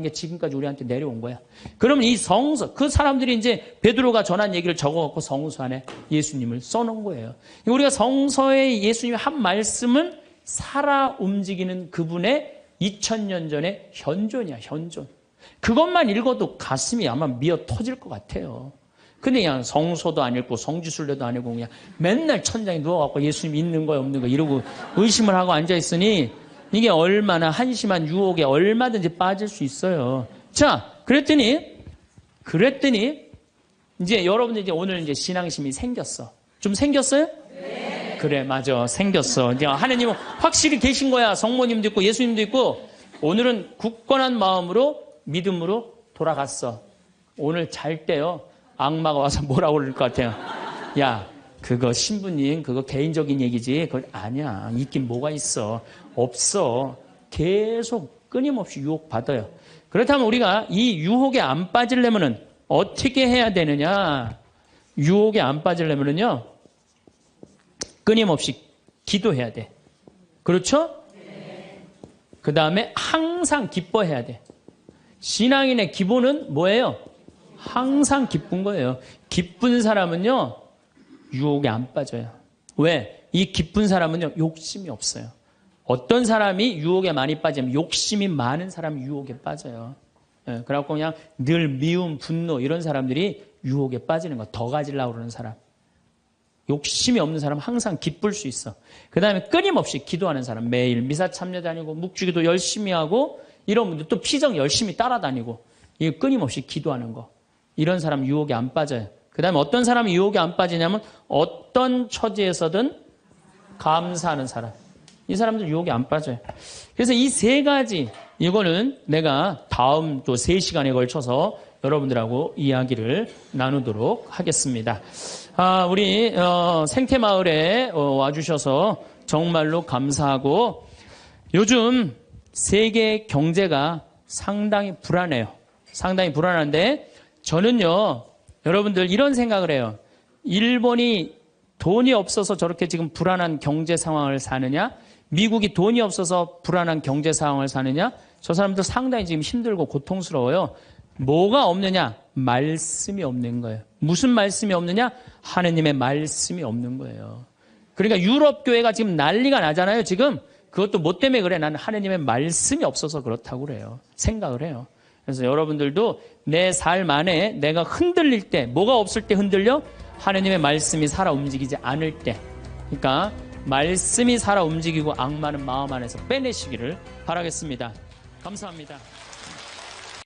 게 지금까지 우리한테 내려온 거야. 그러면 이 성서, 그 사람들이 이제 베드로가 전한 얘기를 적어갖고 성서 안에 예수님을 써놓은 거예요. 우리가 성서에 예수님이 한 말씀은 살아 움직이는 그분의 2000년 전의 현존이야, 현존. 그것만 읽어도 가슴이 아마 미어 터질 것 같아요. 근데 그냥 성서도 안 읽고 성지순례도 안 읽고 그냥 맨날 천장에 누워갖고 예수님 있는 거야 없는 거 이러고 의심을 하고 앉아있으니 이게 얼마나 한심한 유혹에 얼마든지 빠질 수 있어요. 자, 그랬더니 이제 여러분들 이제 오늘 이제 신앙심이 생겼어. 좀 생겼어요? 네. 그래, 맞아. 생겼어. 이제 하나님은 확실히 계신 거야. 성모님도 있고 예수님도 있고 오늘은 굳건한 마음으로 믿음으로 돌아갔어. 오늘 잘 때요. 악마가 와서 뭐라고 그럴 것 같아요. 야, 그거 신부님 그거 개인적인 얘기지. 그건 아니야. 있긴 뭐가 있어. 없어. 계속 끊임없이 유혹받아요. 그렇다면 우리가 이 유혹에 안 빠지려면은 어떻게 해야 되느냐. 유혹에 안 빠지려면은요. 끊임없이 기도해야 돼. 그렇죠? 그 다음에 항상 기뻐해야 돼. 신앙인의 기본은 뭐예요? 항상 기쁜 거예요. 기쁜 사람은요, 유혹에 안 빠져요. 왜? 이 기쁜 사람은요, 욕심이 없어요. 어떤 사람이 유혹에 많이 빠지면 욕심이 많은 사람이 유혹에 빠져요. 예, 그래갖고 그냥 늘 미움, 분노 이런 사람들이 유혹에 빠지는 거. 더 가지려고 그러는 사람. 욕심이 없는 사람은 항상 기쁠 수 있어. 그 다음에 끊임없이 기도하는 사람. 매일 미사 참여 다니고 묵주기도 열심히 하고 이런 분들 또 피정 열심히 따라다니고 이거 끊임없이 기도하는 거. 이런 사람 유혹에 안 빠져요. 그 다음에 어떤 사람이 유혹에 안 빠지냐면 어떤 처지에서든 감사하는 사람. 이 사람들 유혹에 안 빠져요. 그래서 이 세 가지 이거는 내가 다음 또 3시간에 걸쳐서 여러분들하고 이야기를 나누도록 하겠습니다. 우리 생태마을에 와주셔서 정말로 감사하고 요즘 세계 경제가 상당히 불안해요. 상당히 불안한데 저는요, 여러분들 이런 생각을 해요. 일본이 돈이 없어서 저렇게 지금 불안한 경제 상황을 사느냐? 미국이 돈이 없어서 불안한 경제 상황을 사느냐? 저 사람들 상당히 지금 힘들고 고통스러워요. 뭐가 없느냐? 말씀이 없는 거예요. 무슨 말씀이 없느냐? 하느님의 말씀이 없는 거예요. 그러니까 유럽 교회가 지금 난리가 나잖아요, 지금. 그것도 뭐 때문에 그래? 나는 하느님의 말씀이 없어서 그렇다고 그래요. 생각을 해요. 그래서 여러분들도 내 삶 안에 내가 흔들릴 때, 뭐가 없을 때 흔들려? 하느님의 말씀이 살아 움직이지 않을 때. 그러니까 말씀이 살아 움직이고 악마는 마음 안에서 빼내시기를 바라겠습니다. 감사합니다.